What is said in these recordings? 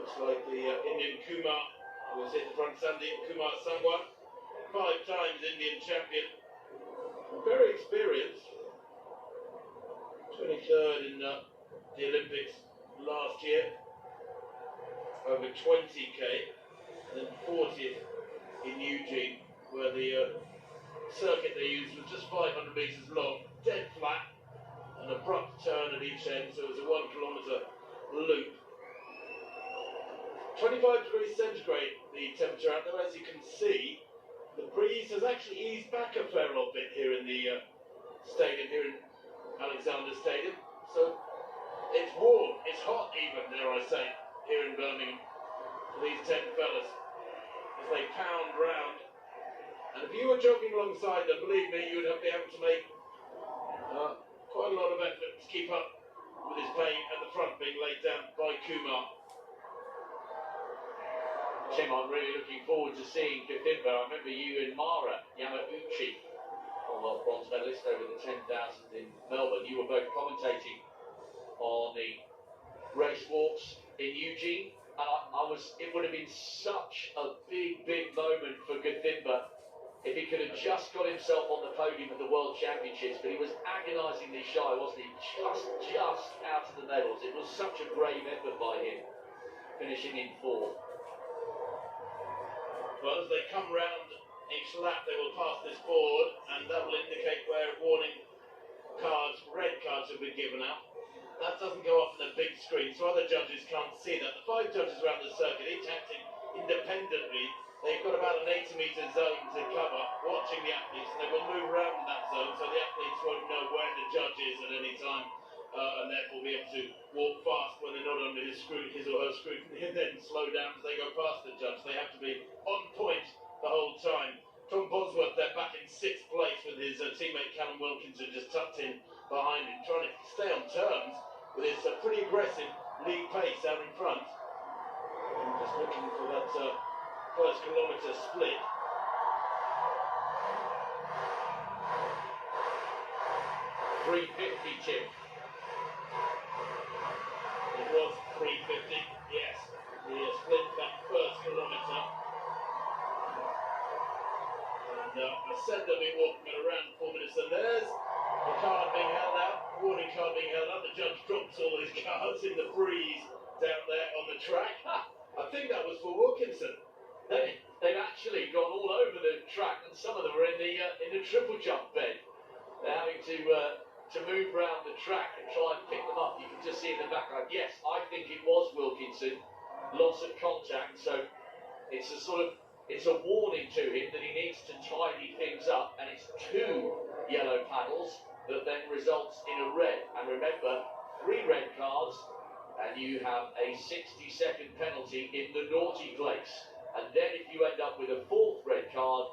Looks like the Indian Kumar, who was at the front, Sandeep Kumar, someone. 5 times Indian champion. Very experienced. 23rd in the Olympics last year. Over 20k. And then 40th in Eugene, where the circuit they used was just 500 metres long, dead flat, an abrupt turn at each end, so it was a 1 kilometre loop. 25 degrees centigrade the temperature out there. As you can see, the breeze has actually eased back a fair old bit here in the stadium, here in Alexander Stadium. So it's warm, it's hot even, dare I say, here in Birmingham for these 10 fellas as they pound round. And if you were jogging alongside them, believe me, you would be able to make quite a lot of effort to keep up with his pain at the front being laid down by Kumar. Tim, I'm really looking forward to seeing Gathimba. I remember you and Mara Yamauchi, former bronze medalist over the 10,000 in Melbourne. You were both commentating on the race walks in Eugene, and it would have been such a big moment for Gathimba if he could have just got himself on the podium at the World Championships, but he was agonisingly shy, wasn't he? Just out of the medals. It was such a brave effort by him, finishing in 4th. Well, as they come round each lap, they will pass this board, and that will indicate where warning cards, red cards, have been given out. That doesn't go up on the big screen, so other judges can't see that. The 5 judges around the circuit, each acting independently. They've got about an 80-metre zone to cover, watching the athletes, and they will move around in that zone, so the athletes won't know where the judge is at any time, and therefore be able to walk fast when they're not under his or her scrutiny, and then slow down as they go past the judge. They have to be on point the whole time. Tom Bosworth there back in 6th place with his teammate Callum Wilkinson just tucked in behind him, trying to stay on terms with his pretty aggressive lead pace out in front. And just looking for that first kilometre split. $3.50, Tim. It was 3.50, yes. The split that first kilometre. And I said they'll be walking at around 4 minutes, and there's the card being held out, warning card being held out. The judge drops all his cards in the breeze down there on the track. I think that was for Wilkinson. They've actually gone all over the track, and some of them are in the triple jump bed. They're having to move around the track and try and pick them up. You can just see in the background. Yes, I think it was Wilkinson. Loss of contact, so it's a warning to him that he needs to tidy things up, and it's 2 yellow paddles that then results in a red. And remember, 3 red cards, and you have a 60-second penalty in the naughty place. And then if you end up with a 4th red card,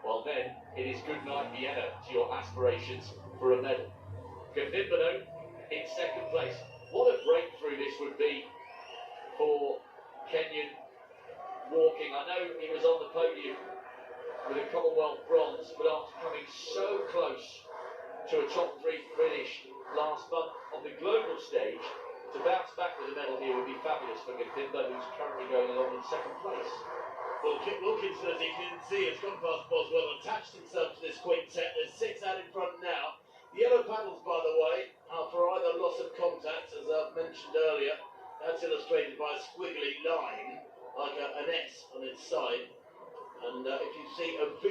well then it is good night Vienna to your aspirations for a medal. Gathimba though, in 2nd place. What a breakthrough this would be for Kenyan walking. I know he was on the podium with a Commonwealth bronze, but after coming so close to a top 3 finish last month on the global stage, to bounce back with a medal here would be fabulous for Gathimba, who's currently going along in 2nd place. Well, Wilkinson, as you can see, has gone past Boswell, attached himself to this quintet. There's 6 out in front now. The yellow paddles, by the way, are for either loss of contact, as I've mentioned earlier. That's illustrated by a squiggly line, like an S on its side. And if you see a V,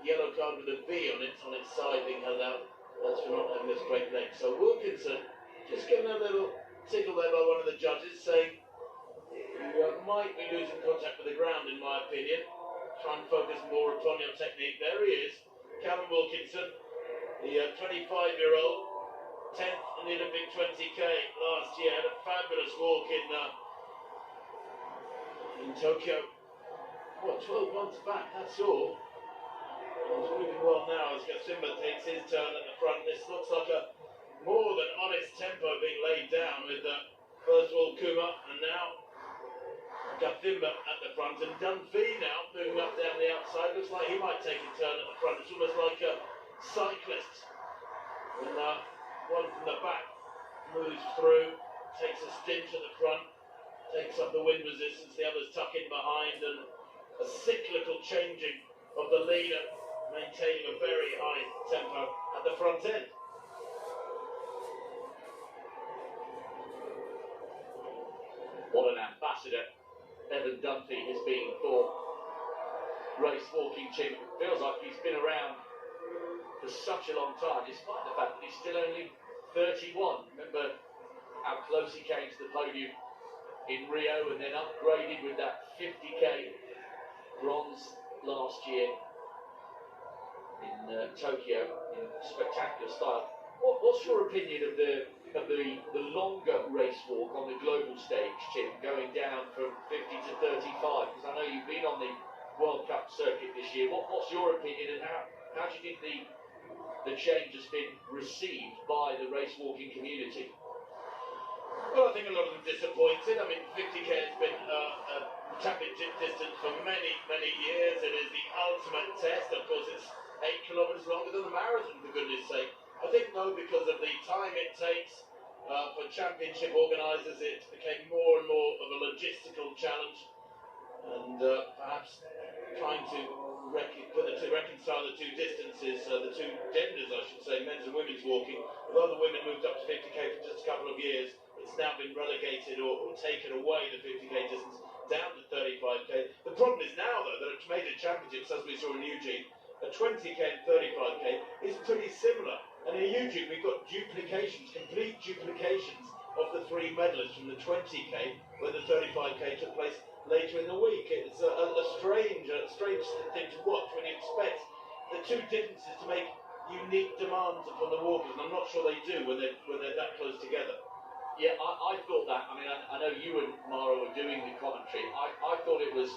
yellow card with a V on its side being held out, that's for not having a straight leg. So Wilkinson just given a little tickle there by one of the judges, saying you might be losing contact with the ground, in my opinion. Try and focus more upon your technique. There he is, Callum Wilkinson, the 25-year-old, 10th in the Olympic 20k last year. Had a fabulous walk in Tokyo. What, 12 months back, that's all. He's moving well now as Gathimba takes his turn at the front. This looks like a more than honest tempo being laid down with first of all Kumar, and now Gathimba at the front, and Dunphy now moving up down the outside. Looks like he might take a turn at the front. It's almost like a cyclist. And one from the back moves through, takes a stint at the front. takes up the wind resistance, the others tuck in behind, and a cyclical changing of the leader, maintaining a very high tempo at the front end. What an ambassador Evan Dunphy has been for race walking, Tim. Feels like he's been around for such a long time, despite the fact that he's still only 31. Remember how close he came to the podium in Rio and then upgraded with that 50k bronze last year in Tokyo in spectacular style. What's your opinion of the longer race walk on the global stage, Tim, going down from 50 to 35? Because I know you've been on the World Cup circuit this year. What's your opinion, and how do you think the change has been received by the race walking community? Well, I think a lot of them disappointed. I mean, 50k has been a championship distance for many, many years. It is the ultimate test. Of course, it's 8 kilometres longer than the marathon, for goodness sake. I think, no, because of the time it takes for championship organisers, it became more and more of a logistical challenge, and perhaps trying to reconcile the two distances, the two genders, I should say, men's and women's walking. Although the women moved up to 50k for just a couple of years, it's now been relegated or taken away, the 50k distance, down to 35k. The problem is now, though, that at major championships, as we saw in Eugene, a 20k and 35k is pretty similar. And in Eugene, we've got duplications, complete duplications of the three medalists from the 20k, where the 35k took place later in the week. It's a strange thing to watch when you expect the two distances to make unique demands upon the walkers, and I'm not sure they do when they're that close together. Yeah, I thought that. I mean, I know you and Mara were doing the commentary. I thought it was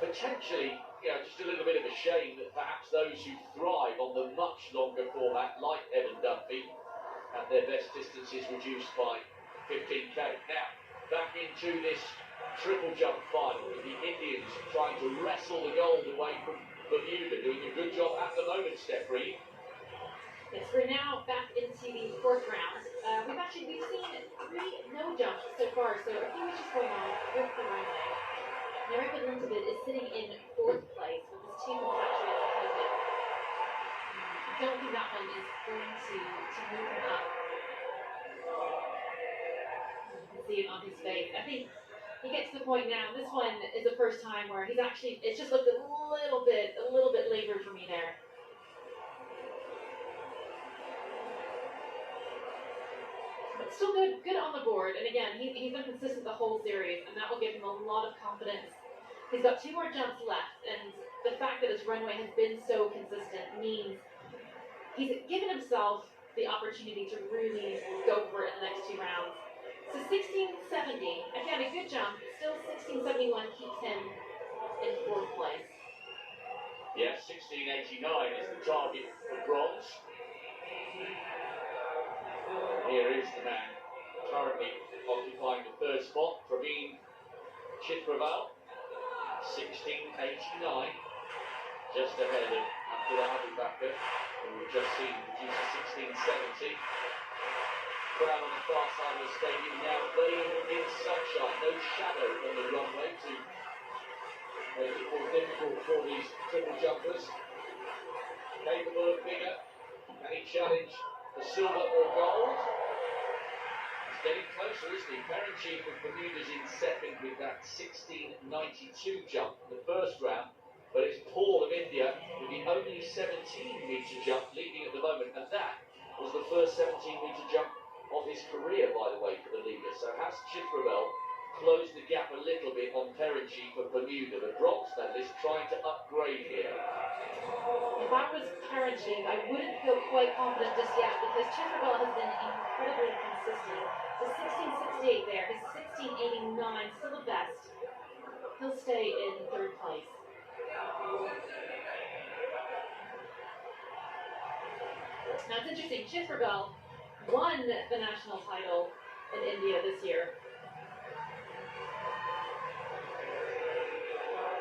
potentially, just a little bit of a shame that perhaps those who thrive on the much longer format, like Evan Dunphy, had their best distances reduced by 15k. Now, back into this triple jump final with the Indians trying to wrestle the gold away from Bermuda, doing a good job at the moment, Steph Reed. Yes, we're now back into the fourth round. We've seen 3 no jumps so far, so a few issues going on with the runway. Now, Evan Dunphy is sitting in 4th place with his 2 compatriots ahead of him. I don't think that one is going to move him up. You can see it on his face. I think he gets to the point now. This one is the first time where he's actually, it's just looked a little bit labored for me there. But still good on the board. And again, he's been consistent the whole series, and that will give him a lot of confidence. He's got 2 more jumps left, and the fact that his runway has been so consistent means he's given himself the opportunity to really go for it in the next 2 rounds. So 1670, again, a good jump, still 1671 keeps him in 4th place. Yeah, 1689 is the target for bronze. Here is the man currently occupying the 3rd spot, Praveen Chitraval, 1689, just ahead of Abdullah Abubakar, who we've just seen produce a 1670. Crowd on the far side of the stadium now playing in sunshine, no shadow on the runway to make it more difficult for these triple jumpers. Capable of bigger, any challenge for silver or gold. It's getting closer, isn't he? Chief of Bermuda's in 2nd with that 1692 jump in the 1st round, but it's Paul of India with the only 17-metre jump leading at the moment, and that was the first 17-metre jump of his career, by the way, for the leader. So has Chitravel closed the gap a little bit on Chief of Bermuda, the bronze medalist, trying to upgrade here? If I was Chief, I wouldn't feel quite confident just yet, because Chitravel has been incredibly consistent. So 1668 there, his 1689 still the best. He'll stay in 3rd place. Now it's interesting, Chitravel won the national title in India this year.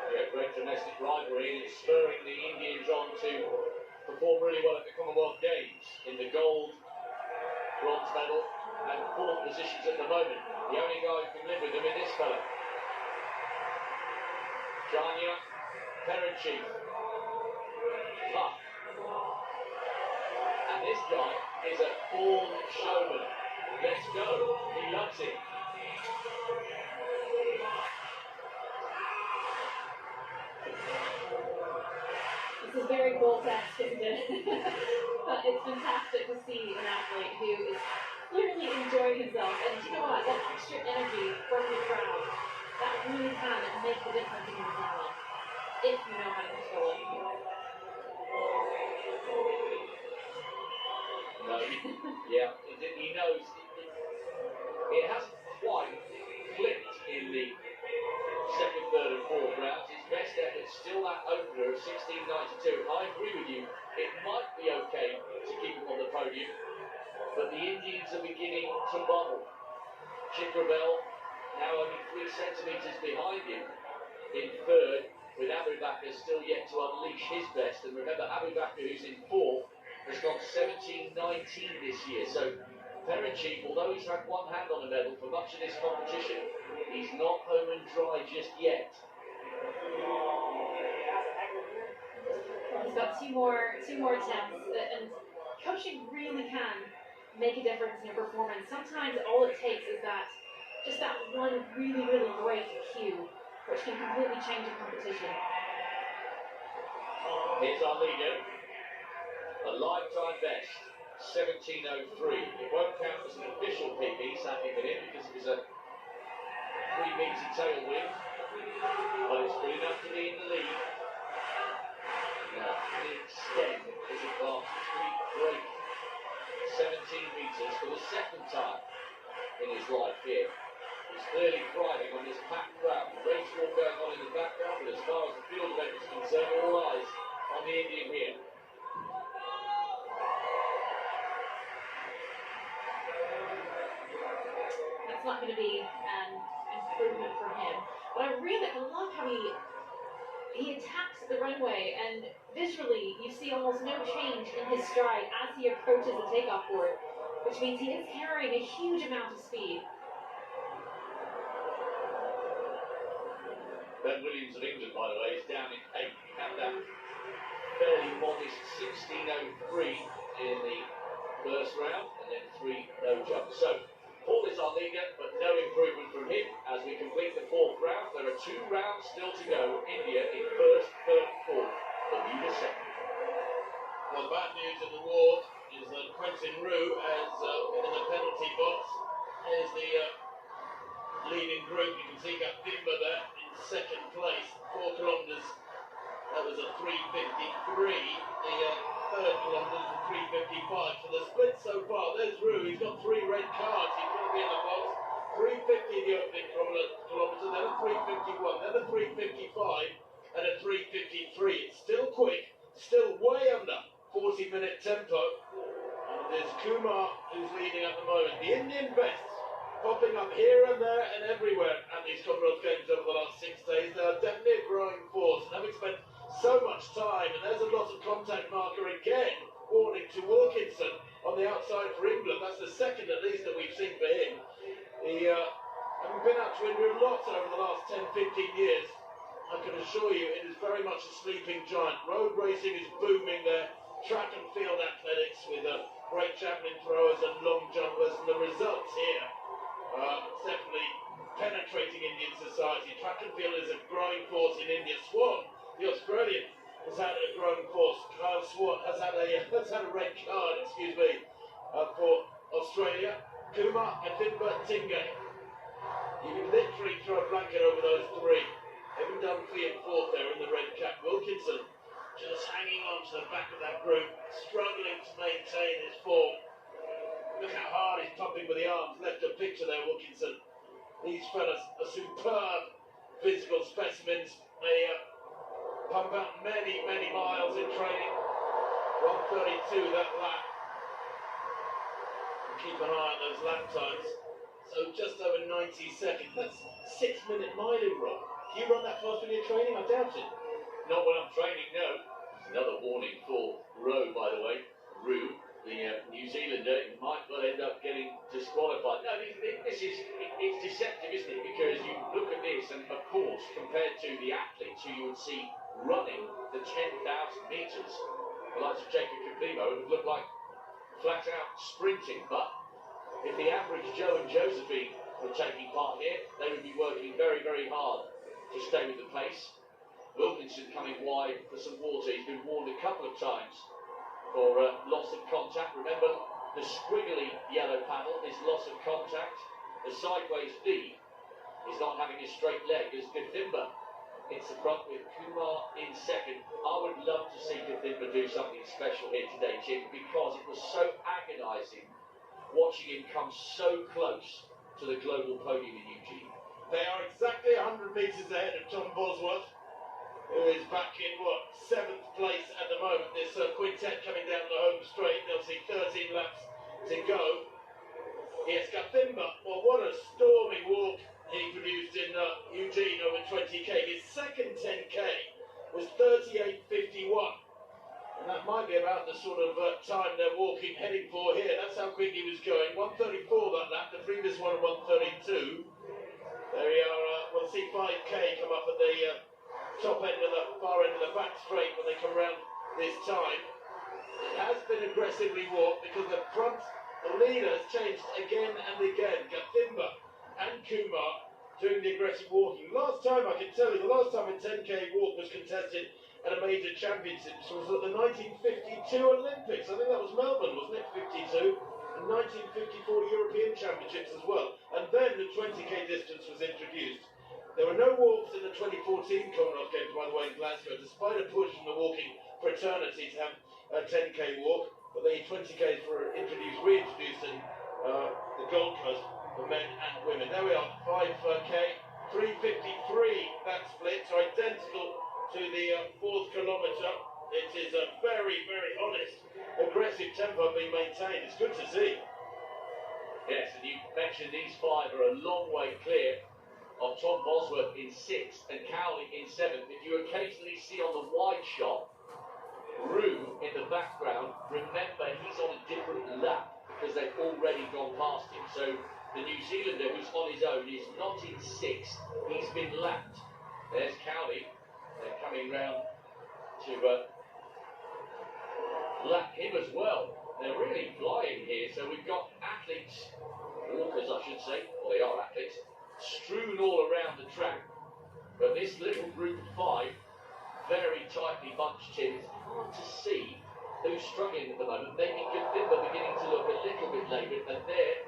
Yeah, great domestic rivalry, and it's spurring the Indians on to perform really well at the Commonwealth Games in the gold, bronze medal, and fourth positions at the moment. The only guy who can live with them is this fella. Janya Perenchie. And this guy is a born showman. Let's go. He loves it. This is very Bolt-esque, isn't it? But it's fantastic to see an athlete who is clearly enjoying himself. And you know what? That extra energy from the crowd, that really can make the difference in your talent, if you know how to control it. No, yeah, he knows. It hasn't quite flipped in the second, third and fourth rounds. His best effort still that opener of 16.92. I agree with you, it might be okay to keep him on the podium, but the Indians are beginning to bubble. Chickrabell now only 3 centimetres behind him in third, with Abubakar still yet to unleash his best. And remember, Abubakar, who's in fourth, has gone 17.19 this year. So Perenchie, although he's had one hand on a medal for much of this competition, he's not home and dry just yet. He's got two more attempts, and coaching really can make a difference in your performance. Sometimes all it takes is just that one really, really great cue, which can completely change a competition. Here's our leader, a lifetime best, 17.03. It won't count as an official PB, sadly for him, because it was a 3-metre tailwind, but it's good enough to be in the lead. Now, the extent is advanced 3 great 17 metres for the second time in his life here. He's clearly thriving on this packed crowd. The race war going on in the background, but as far as the field event is concerned, all eyes on the Indian here. That's not going to be an improvement for him. But I love how he attacks the runway, and visually you see almost no change in his stride as he approaches the takeoff board, which means he is carrying a huge amount of speed. Ben Williams of England, by the way, is down in 8th. Had that fairly modest 16.03 in the first round, and then 3 no jumps. So Paul is our leader, but no improvement from him as we complete the fourth round. There are 2 rounds still to go. India in first, third, fourth. Bermuda second. Well, the bad news in the war is that Quentin Roux has been in the penalty box. Here's the leading group. You can see Gapimba there in second place, 4 kilometres. That was a 3:53. The third kilometres was 3:55. So the split so far. There's Roux. He's got 3 red cards. He's going to be in the box. 3:50 the opening kilometre, then a 3:51, then a 3:55, and a 3:53. It's still quick, still way under 40-minute tempo. And there's Kumar who's leading at the moment. The Indian vests popping up here and there and everywhere at these Commonwealth Games over the last 6 days. They are definitely a growing force, and having spent so much time, and there's a lot of contact marker again, warning to Wilkinson on the outside for England. That's the second at least that we've seen for him. He having been out to India a lot over the last 10-15 years, I can assure you it is very much a sleeping giant. Road racing is booming there, track and field athletics with great javelin throwers and long jumpers, and the results here definitely penetrating Indian society. Track and field is a growing force in India. Swan, the Australian, has had a growing force. Kyle Swan has had a red card, for Australia. Kumar and Finbert Tingay. You can literally throw a blanket over those 3. Evan Dunphy in fourth there in the red cap. Wilkinson just hanging on to the back of that group, struggling to maintain his form. Look how hard he's pumping with the arms. Left a picture there, Wilkinson. These fellas are superb physical specimens. They pump out many, many miles in training. 1:32 that lap. Keep an eye on those lap times. So just over 90 seconds. That's 6-minute miling, Rob. Do you run that fast when you're training? I doubt it. Not when I'm training, no. There's another warning for Roux, by the way. Roux. the New Zealander might well end up getting disqualified. No, it's deceptive, isn't it? Because you look at this, and of course, compared to the athletes who you would see running the 10,000 metres, the likes of Jacob Kiplimo, it would look like flat out sprinting. But if the average Joe and Josephine were taking part here, they would be working very, very hard to stay with the pace. Wilkinson coming wide for some water. He's been warned a couple of times for loss of contact. Remember, the squiggly yellow panel is loss of contact. The sideways V is not having a straight leg. As Gathimba hits the front with Kumar in second. I would love to see Gathimba do something special here today, Jim, because it was so agonising watching him come so close to the global podium in Eugene. They are exactly 100 metres ahead of Tom Bosworth, who is back in, 7th place at the moment. This quintet coming down the home straight. They'll see 13 laps to go. Yes, Gathimba, well, what a stormy walk he produced in Eugene over 20k. His second 10k was 38.51. And that might be about the sort of time they're heading for here. That's how quick he was going. 134 that lap, the previous one at 132. There we are, we'll see 5k come up at the top end of the far end of the back straight when they come round this time. It has been aggressively walked because the leader has changed again and again. Gathimba and Kumar doing the aggressive walking. Last time, I can tell you, the last time a 10k walk was contested at a major championship was at the 1952 Olympics. I think that was Melbourne, wasn't it? 52. And 1954 European Championships as well. And then the 20k distance was introduced. There were no walks in the 2014 Commonwealth Games, by the way, in Glasgow, despite a push from the walking fraternity to have a 10k walk. But the 20ks were reintroduced in the Gold Coast for men and women. There we are, 5k, 3:53. That split, so identical to the 4th kilometre. It is a very, very honest, aggressive tempo being maintained. It's good to see. Yes, and you mentioned these five are a long way clear of Tom Bosworth in 6th and Cowley in 7th. If you occasionally see on the wide shot Room in the background, remember he's on a different lap because they've already gone past him. So the New Zealander who's on his own is not in 6th, he's been lapped. There's Cowley, they're coming round to lap him as well. They're really flying here, so we've got athletes, walkers I should say, well they are athletes, strewn all around the track. But this little group of 5, very tightly bunched in, it's hard to see who's struggling at the moment. Maybe Gathimba beginning to look a little bit laboured, and there,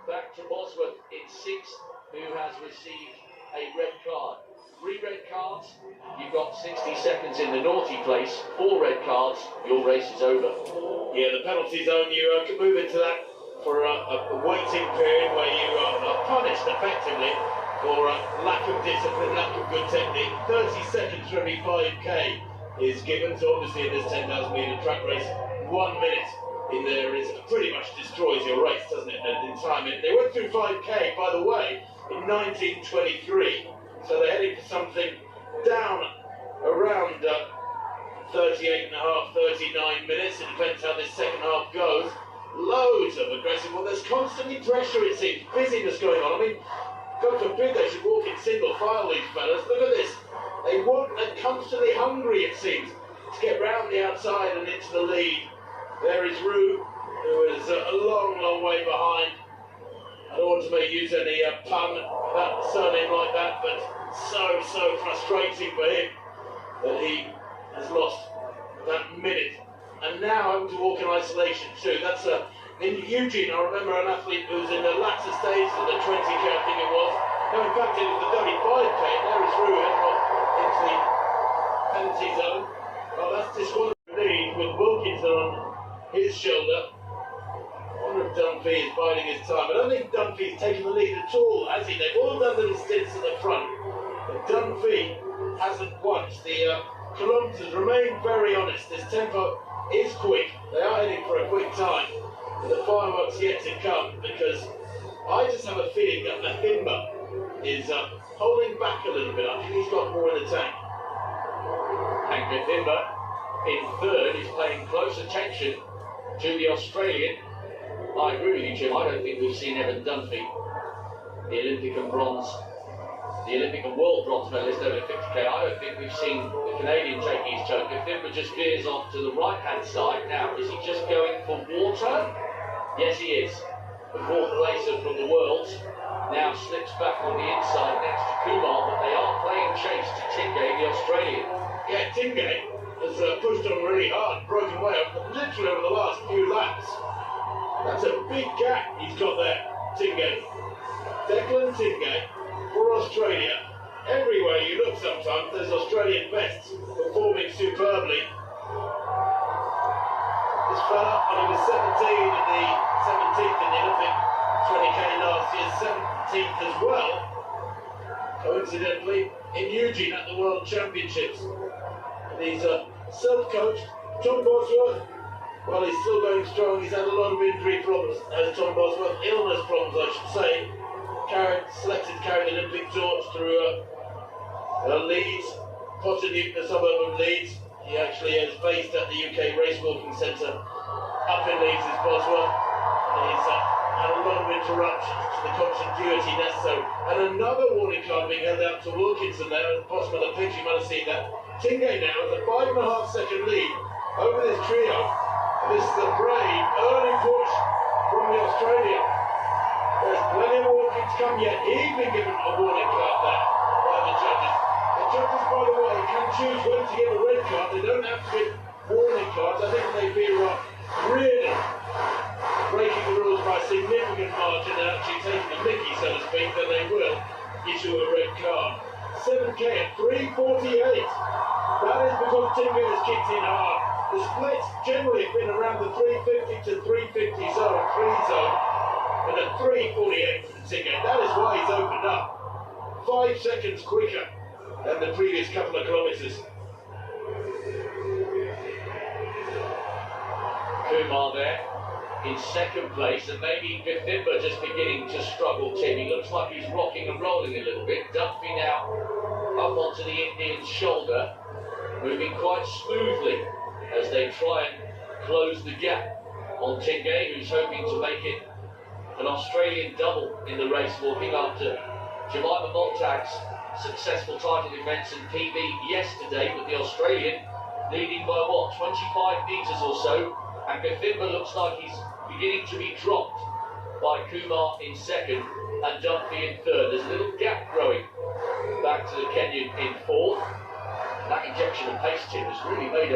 back to Bosworth in 6th, who has received a red card. 3 red cards, you've got 60 seconds in the naughty place. 4 red cards, your race is over. Yeah, the penalty zone, you can move into that for a waiting period where you are punished effectively for lack of discipline, lack of good technique. 30 seconds for every 5k is given, so obviously in this 10,000 metre track race, 1 minute in there is pretty much destroys your race, doesn't it, in time. They went through 5k, by the way, in 1923. So they're heading for something down around 38 and a half, 39 minutes. It depends how this second half goes. Loads of aggressive. Well, there's constantly pressure, it seems. Busyness going on. I mean, God forbid they should walk in single file, these fellas. Look at this. They're constantly hungry, it seems, to get round the outside and into the lead. There is Rue, who is a long, long way behind. I don't want to use any pun about surname like that, but so frustrating for him that he has lost that minute. And now having to walk in isolation too. That's in Eugene, I remember an athlete who was in the latter stage of the 20k, I think it was. No, in fact, it was the 35k. There is Rue heading off into the penalty zone. Well, that's disqualified lead with Wilkinson on his shoulder. I wonder if Dunphy is biding his time. I don't think Dunphy's taken the lead at all, has he? They've all done little stints at the front, but Dunphy hasn't once. The kilometres remain very honest. This tempo is quick. They are heading for a quick time, but the fireworks yet to come, because I just have a feeling that Gathimba is holding back a little bit. I think he's got more in the tank. And Gathimba in 3rd is paying close attention to the Australian. I agree with you, Jim. I don't think we've seen Evan Dunphy, the Olympic and world bronze medalist over 50k. I don't think we've seen the Canadian taking his choke. If Fimber just veers off to the right-hand side, now, is he just going for water? Yes, he is. The fourth placer from the world now slips back on the inside next to Kumar, but they are playing chase to Tingay, the Australian. Yeah, Tingay has pushed on really hard, broken away literally over the last few laps. That's a big gap he's got there, Tingay. Declan Tingay for Australia. Everywhere you look sometimes, there's Australian vests performing superbly. This fella, when he was 17 in the 17th in the Olympic 20k last year, 17th as well, coincidentally, in Eugene at the World Championships. And he's self-coached. Tom Bosworth, well, he's still going strong. He's had a lot of injury problems, as Tom Bosworth, illness problems, I should say. Selected to carry the Olympic torch through Leeds, Potterneuk, the suburb of Leeds. He actually is based at the UK Race Walking Centre up in Leeds, is Bosworth. And he's had a lot of interruptions to the continuity necessary. And another warning card being held out to Wilkinson there at the bottom of the pitch. You might have seen that. Tingay now has a 5.5 second lead over this trio. And this is a brave early push from the Australian. There's plenty more walking to come yet. He's been given a warning card there by the judges. The judges, by the way, can choose when to give a red card. They don't have to give warning cards. I think they feel really breaking the rules by a significant margin and actually taking the mickey, so to speak, then they will issue a red card. 7k at 3:48. That is because Tingay has kicked in hard. The splits generally have been around the 350 to 350 zone, free zone, and at 3:48 for Tingay. That is why he's opened up 5 seconds quicker than the previous couple of kilometres. Kumar there in second place, and maybe Gafimba just beginning to struggle, Tim. He looks like he's rocking and rolling a little bit. Dunphy now up onto the Indian's shoulder, moving quite smoothly as they try and close the gap on Tingay, who's hoping to make it an Australian double in the race, walking after Jemima Montag's successful title defence and PB yesterday, with the Australian leading by 25 metres or so, and Gafimba looks like he's beginning to be dropped by Kumar in second and Dunphy in third. There's a little gap growing back to the Kenyan in fourth. That injection of pace, Tim, has really made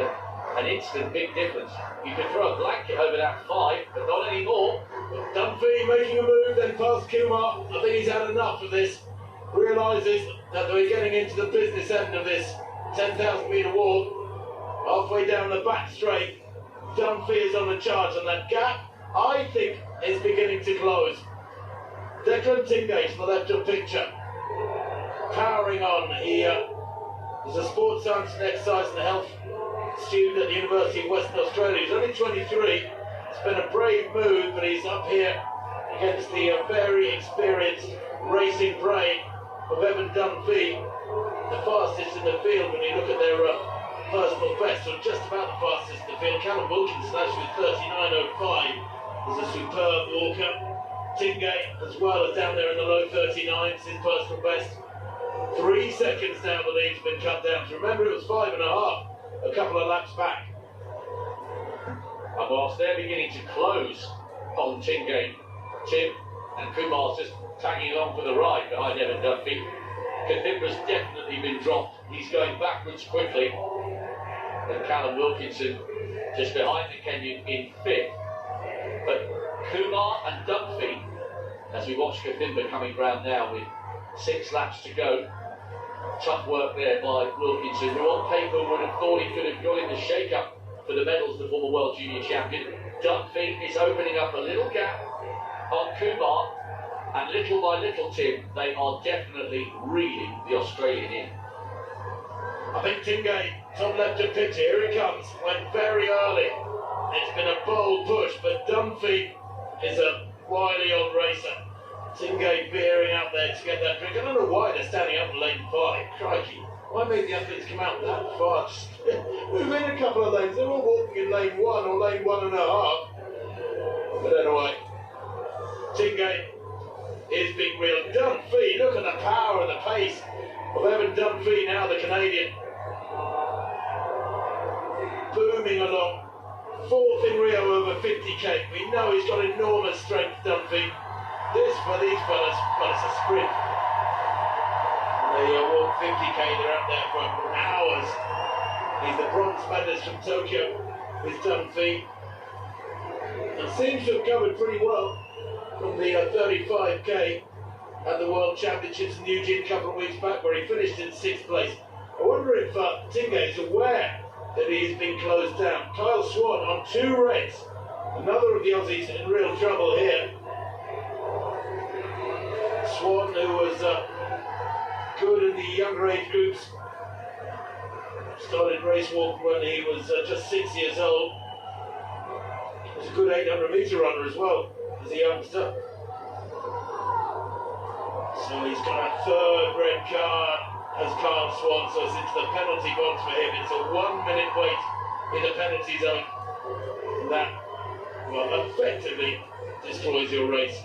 an instant big difference. You can throw a blanket over that 5, but not anymore. Dunphy making a move, then past Kumar. I think he's had enough of this. Realises that we're getting into the business end of this 10,000 metre walk. Halfway down the back straight, Dunphy is on the charge, and that gap, I think, is beginning to close. Declan Tingay to the left of picture, powering on. He is a sports science and exercise and health student at the University of Western Australia. He's only 23. It's been a brave move, but he's up here against the very experienced racing brain of Evan Dunphy, the fastest in the field when you look at their personal best, or just about the fastest in the field. Callum Wilkinson actually with 39.05 is a superb walker. Tingay as well is down there in the low 39s, his personal best. 3 seconds now the lead's been cut down to. Remember, it was 5.5 a couple of laps back. And whilst they're beginning to close on Tingay, Tim, and Kumar's just tagging along for the ride behind Evan Dunphy. Gafimba's definitely been dropped. He's going backwards quickly. And Callum Wilkinson just behind the Kenyan in fifth. But Kumar and Dunphy, as we watch Gafimba coming round now with 6 laps to go. Tough work there by Wilkinson, who on paper would have thought he could have got in the shake-up for the medals, the former world junior champion. Dunphy is opening up a little gap on Kumar, and little by little, Tim, they are definitely reeling the Australian in. I think Tingay, top left of pitch, here he comes, went very early. It's been a bold push, but Dunphy is a wily old racer. Tingay veering out there to get that drink. I don't know why they're standing up in lane 5. Crikey. Why make the athletes come out that far? Just move in a couple of lanes. They're all walking in lane 1 or lane 1.5. But anyway, Tingay is being real. Dunphy, look at the power and the pace of Evan Dunphy now, the Canadian. Booming along. Fourth in Rio over 50k. We know he's got enormous strength, Dunphy. This for these fellas, well, it's a sprint. They walk 50k, they're out there for hours. He's the bronze medalist from Tokyo, with Dunphy. And seems to have covered pretty well from the 35k at the World Championships in Eugene a couple of weeks back, where he finished in 6th place. I wonder if Tingay is aware that he's been closed down. Kyle Swan on 2 reds. Another of the Aussies in real trouble here. Swan, who was good in the younger age groups, started race walk when he was just 6 years old. He was a good 800 metre runner as well as a youngster. So he's got a 3rd red card as Kyle Swan, so it's into the penalty box for him. It's a 1-minute wait in the penalty zone. That, well, effectively destroys your race.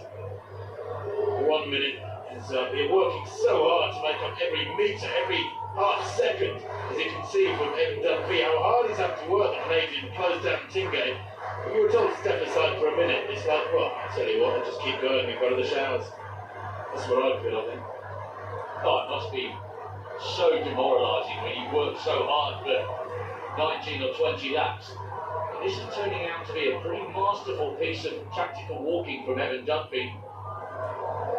1 minute. You're working so hard to make up every metre, every half second, as you can see from Evan Dunphy, how hard he's having to work, the Canadian, close down Tingay. If you were told to step aside for a minute, it's like, well, I tell you what, I'll just keep going in front of the showers. That's what I'd feel, I think. Oh, it must be so demoralising when you work so hard for 19 or 20 laps. And this is turning out to be a pretty masterful piece of tactical walking from Evan Dunphy.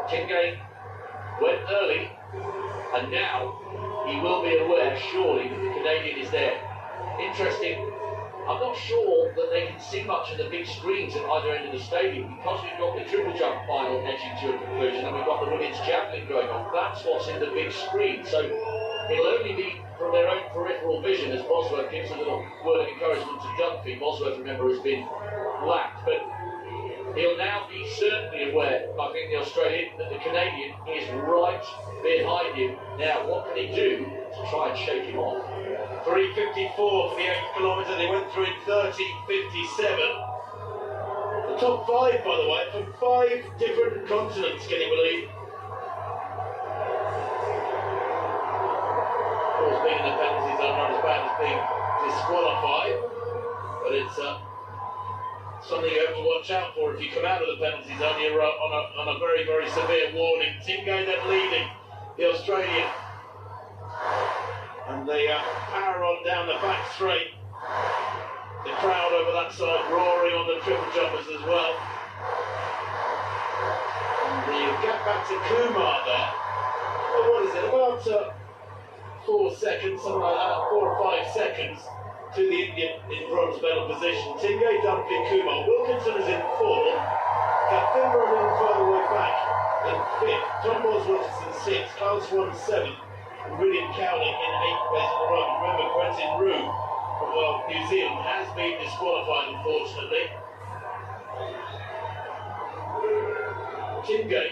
Tingay went early, and now he will be aware, surely, that the Canadian is there. Interesting, I'm not sure that they can see much of the big screens at either end of the stadium, because we've got the triple jump final edging to a conclusion, and we've got the women's javelin going on. That's what's in the big screen, so it'll only be from their own peripheral vision as Bosworth gives a little word of encouragement to Dunphy. Bosworth, remember, has been whacked, but he'll now be certainly aware, I think, the Australian, that the Canadian is right behind him. Now, what can he do to try and shake him off? 3:54 for the 8th kilometre. They went through in 30:57. The top 5, by the way, from 5 different continents, can you believe? Of course, being in the penalty zone, not as bad as being disqualified, but it's something you have to watch out for. If you come out of the penalty zone, you're on a very, very severe warning. Tingay then leading the Australian. And they power on down the back straight. The crowd over that side roaring on the triple jumpers as well. And you get back to Kumar there. Well, what is it? About 4 seconds, something like that, 4 or 5 seconds to the Indian in bronze medal position. Tingay, Dunphy, Kumar. Wilkinson is in 4th. Kathimba a little further way back in 5th. Tom Bosworth is in 6th. Kyle Swan 7th. William Cowley in 8th place in the run. Remember, Quentin Roux from New Zealand has been disqualified, unfortunately. Tingay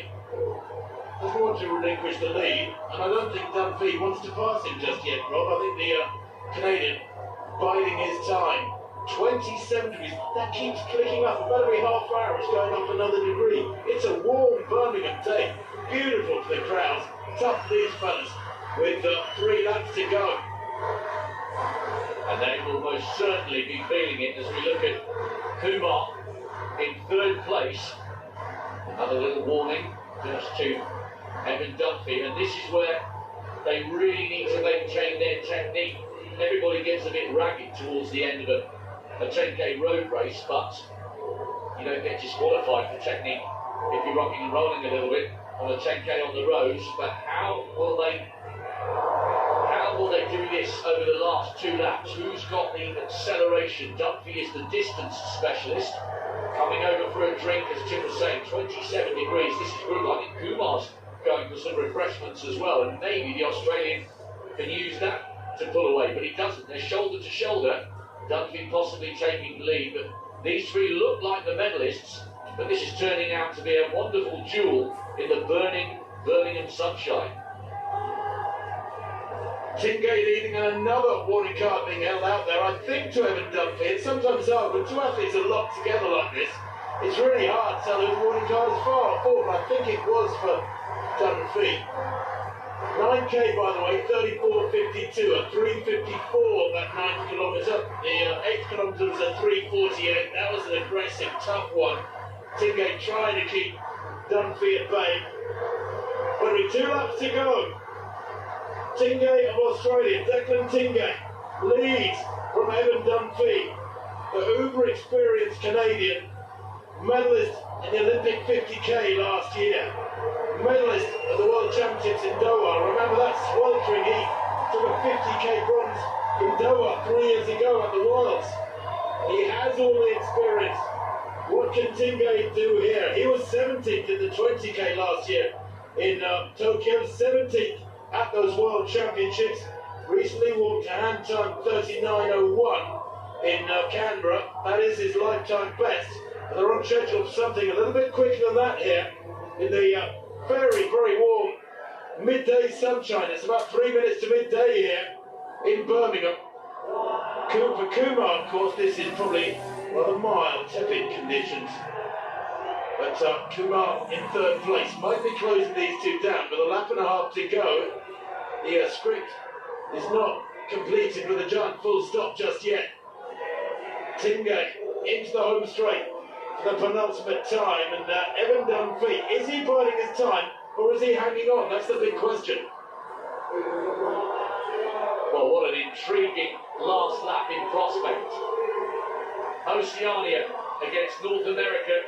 doesn't want to relinquish the lead, and I don't think Dunphy wants to pass him just yet, Rob. I think the Canadian biding his time. 27 degrees. That keeps clicking up. About every half hour it's going up another degree. It's a warm Birmingham day. Beautiful for the crowds. Tough for these fellas. With 3 laps to go. And they will most certainly be feeling it as we look at Kumar in 3rd place. Another little warning just to Evan Dunphy, and this is where they really need to maintain their technique. Everybody gets a bit ragged towards the end of a 10k road race, but you don't get disqualified for technique if you're rocking and rolling a little bit on a 10k on the roads. But how will they do this over the last 2 laps? Who's got the acceleration? Dunphy is the distance specialist. Coming over for a drink, as Tim was saying, 27 degrees. This is good. I think Kumar's going for some refreshments as well, and maybe the Australian can use that to pull away, but he doesn't. They're shoulder to shoulder. Dunphy possibly taking the lead, but these 3 look like the medalists, but this is turning out to be a wonderful duel in the burning Birmingham sunshine. Tingay leading, and another warning card being held out there, I think, to Evan Dunphy. It's sometimes hard when 2 athletes are locked together like this. It's really hard to tell who the warning card is for, but I think it was for Dunphy. 9k, by the way, 34.52, a 3.54 that 9th kilometre. The 8th kilometre was a 3.48. That was an aggressive, tough one. Tingay trying to keep Dunphy at bay. But with 2 laps to go, Tingay of Australia, Declan Tingay, leads from Evan Dunphy, the uber-experienced Canadian, medalist in the Olympic 50k last year, medalist of the World Championships in Doha. Remember that sweltering heat, took a 50k bronze in Doha 3 years ago at the Worlds. He has all the experience. What can Tingay do here? He was 17th in the 20k last year in Tokyo, 17th at those World Championships. Recently walked a hand time 39.01 in Canberra. That is his lifetime best. But they're on schedule for something a little bit quicker than that here in the very, very warm midday sunshine. It's about 3 minutes to midday here in Birmingham. For Kumar, of course, this is probably rather mild, tepid conditions. But Kumar in 3rd place might be closing these two down, with a lap and a half to go. The script is not completed with a giant full stop just yet. Tingay into the home straight for the penultimate time, and Evan Dunphy, is he biding his time or is he hanging on? That's the big question. Well, what an intriguing last lap in prospect. Oceania against North America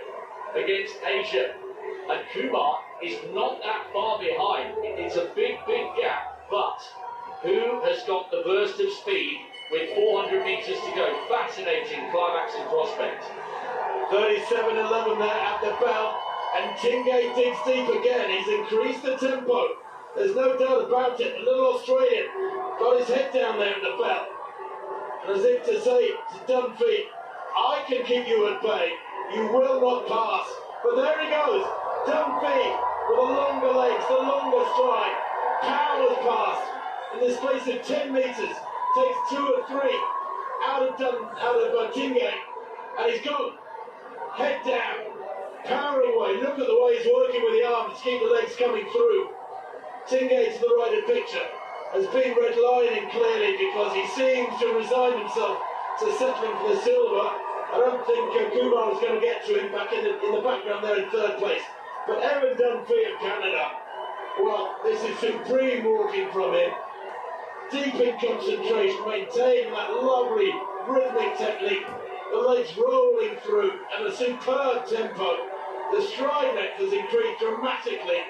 against Asia, and Kumar is not that far behind. It's a big, big gap, but who has got the burst of speed with 400 metres to go? Fascinating climax in prospect. 37.11 there at the bell, and Tingay digs deep again. He's increased the tempo. There's no doubt about it. The little Australian got his head down there at the bell, and as if to say to Dunphy, I can keep you at bay. You will not pass. But there he goes. Dunphy with the longer legs, the longer stride, powers past in the space of 10 metres. Takes 2 or 3 out of Tingay, and he's gone. Head down, powering away. Look at the way he's working with the arms to keep the legs coming through. Tingay to the right of the picture has been redlining clearly because he seems to resign himself to settling for the silver. I don't think Kumar is going to get to him back in the background there in 3rd place. But Evan Dunphy of Canada, well, this is supreme walking from him. Deep in concentration, maintaining that lovely rhythmic technique. The legs rolling through and a superb tempo. The stride length has increased dramatically.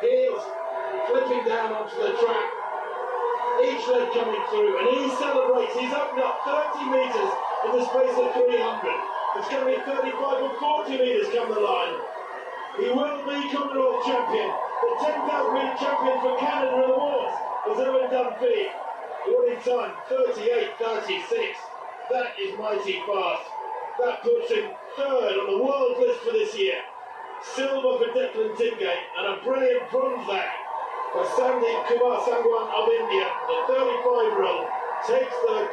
Heels flipping down onto the track. Each leg coming through, and he celebrates. He's opened up 30 metres in the space of 300. It's going to be 35 or 40 metres come the line. He will be Commonwealth champion, the 10,000 metre champion for Canada and awards is Evan Dunphy. Winning time 38.36. That is mighty fast. That puts him 3rd on the world list for this year. Silver for Declan Tingay and a brilliant bronze there for Sandeep Kumar of India. The 35-year-old takes 3rd place.